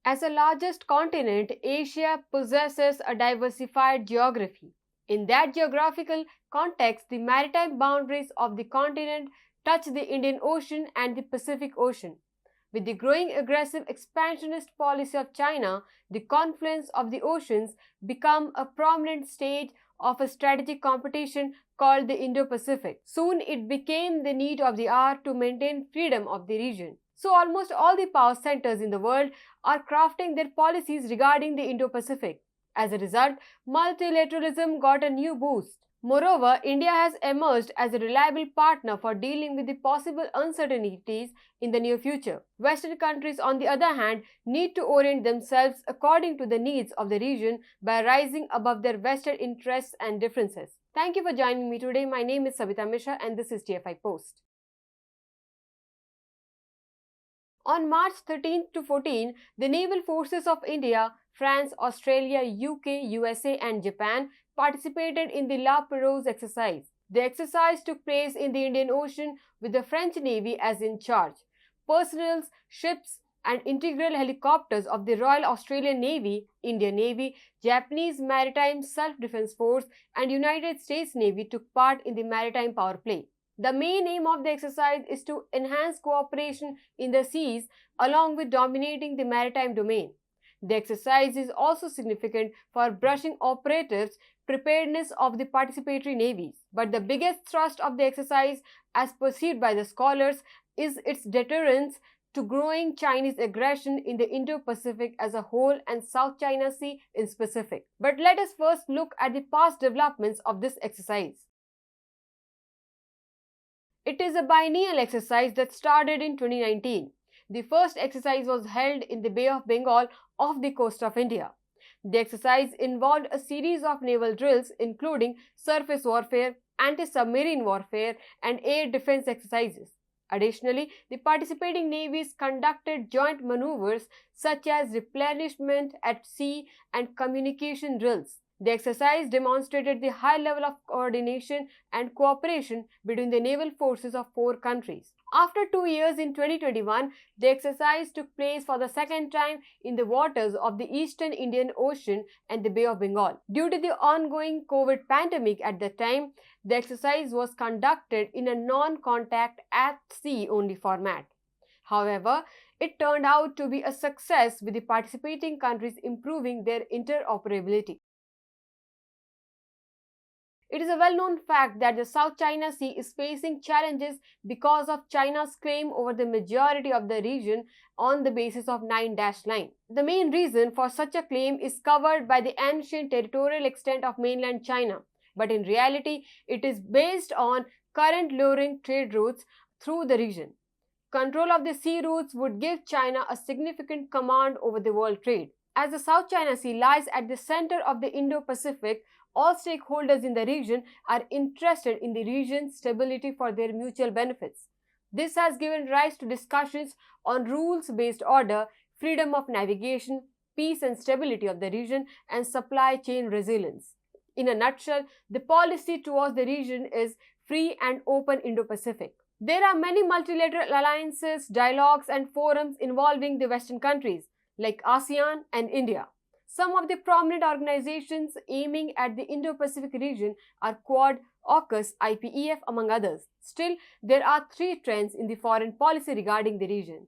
As the largest continent, Asia possesses a diversified geography. In that geographical context, the maritime boundaries of the continent touch the Indian Ocean and the Pacific Ocean. With the growing aggressive expansionist policy of China, the confluence of the oceans became a prominent stage of a strategic competition called the Indo-Pacific. Soon it became the need of the hour to maintain freedom of the region. So almost all the power centers in the world are crafting their policies regarding the Indo-Pacific. As a result, multilateralism got a new boost. Moreover, India has emerged as a reliable partner for dealing with the possible uncertainties in the near future. Western countries, on the other hand, need to orient themselves according to the needs of the region by rising above their vested interests and differences. Thank you for joining me today. My name is Savita Mishra and this is TFI Post. On March 13 to 14, the naval forces of India, France, Australia, UK, USA and Japan participated in the Perouse Exercise. The exercise took place in the Indian Ocean with the French Navy as in charge. Personnel, ships and integral helicopters of the Royal Australian Navy, Indian Navy, Japanese Maritime Self-Defense Force and United States Navy took part in the maritime power play. The main aim of the exercise is to enhance cooperation in the seas along with dominating the maritime domain. The exercise is also significant for brushing operatives' preparedness of the participatory navies. But the biggest thrust of the exercise, as perceived by the scholars, is its deterrence to growing Chinese aggression in the Indo-Pacific as a whole and South China Sea in specific. But let us first look at the past developments of this exercise. It is a biennial exercise that started in 2019. The first exercise was held in the Bay of Bengal off the coast of India. The exercise involved a series of naval drills including surface warfare, anti-submarine warfare and air defense exercises. Additionally, the participating navies conducted joint maneuvers such as replenishment at sea and communication drills. The exercise demonstrated the high level of coordination and cooperation between the naval forces of 4 countries. After 2 years in 2021, the exercise took place for the second time in the waters of the Eastern Indian Ocean and the Bay of Bengal. Due to the ongoing COVID pandemic at that time, the exercise was conducted in a non-contact at-sea only format. However, it turned out to be a success with the participating countries improving their interoperability. It is a well-known fact that the South China Sea is facing challenges because of China's claim over the majority of the region on the basis of 9-line. The main reason for such a claim is covered by the ancient territorial extent of mainland China, but in reality, it is based on current luring trade routes through the region. Control of the sea routes would give China a significant command over the world trade. As the South China Sea lies at the center of the Indo-Pacific, all stakeholders in the region are interested in the region's stability for their mutual benefits. This has given rise to discussions on rules-based order, freedom of navigation, peace and stability of the region, and supply chain resilience. In a nutshell, the policy towards the region is free and open Indo-Pacific. There are many multilateral alliances, dialogues, and forums involving the Western countries like ASEAN and India. Some of the prominent organizations aiming at the Indo-Pacific region are Quad, AUKUS, IPEF, among others. Still, there are 3 trends in the foreign policy regarding the region.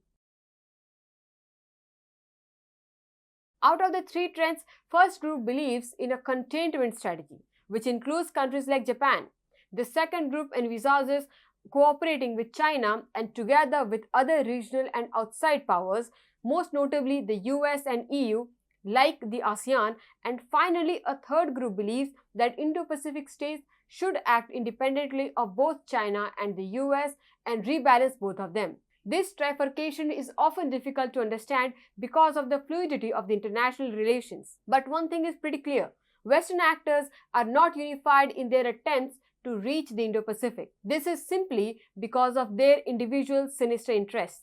Out of the 3 trends, first group believes in a containment strategy, which includes countries like Japan. The second group envisages cooperating with China and together with other regional and outside powers, most notably the US and EU, like the ASEAN, and finally a third group believes that Indo-Pacific states should act independently of both China and the US and rebalance both of them. This trifurcation is often difficult to understand because of the fluidity of the international relations. But one thing is pretty clear: Western actors are not unified in their attempts to reach the Indo-Pacific. This is simply because of their individual sinister interests.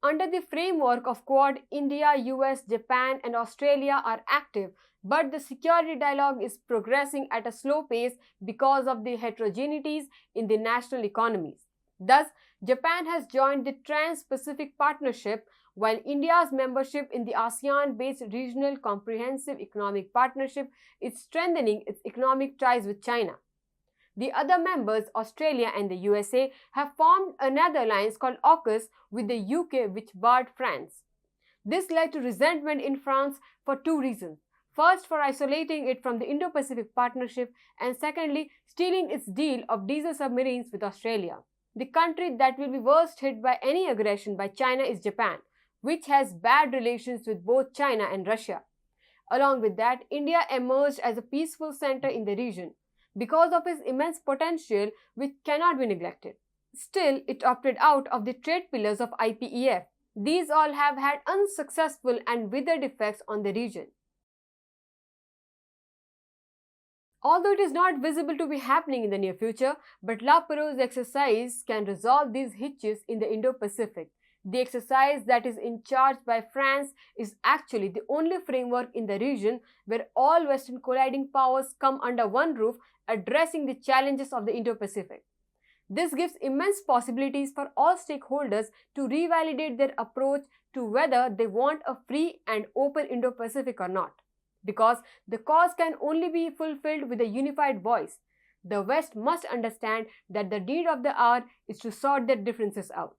Under the framework of Quad, India, US, Japan and Australia are active, but the security dialogue is progressing at a slow pace because of the heterogeneities in the national economies. Thus, Japan has joined the Trans-Pacific Partnership, while India's membership in the ASEAN-based Regional Comprehensive Economic Partnership is strengthening its economic ties with China. The other members, Australia and the USA, have formed another alliance called AUKUS with the UK, which barred France. This led to resentment in France for two reasons. First, for isolating it from the Indo-Pacific Partnership, and secondly, stealing its deal of diesel submarines with Australia. The country that will be worst hit by any aggression by China is Japan, which has bad relations with both China and Russia. Along with that, India emerged as a peaceful center in the region because of its immense potential, which cannot be neglected. Still, it opted out of the trade pillars of IPEF. These all have had unsuccessful and withered effects on the region. Although it is not visible to be happening in the near future, but La Perouse Exercise can resolve these hitches in the Indo-Pacific. The exercise that is in charge by France is actually the only framework in the region where all Western colliding powers come under one roof, addressing the challenges of the Indo-Pacific. This gives immense possibilities for all stakeholders to revalidate their approach to whether they want a free and open Indo-Pacific or not. Because the cause can only be fulfilled with a unified voice. The West must understand that the need of the hour is to sort their differences out.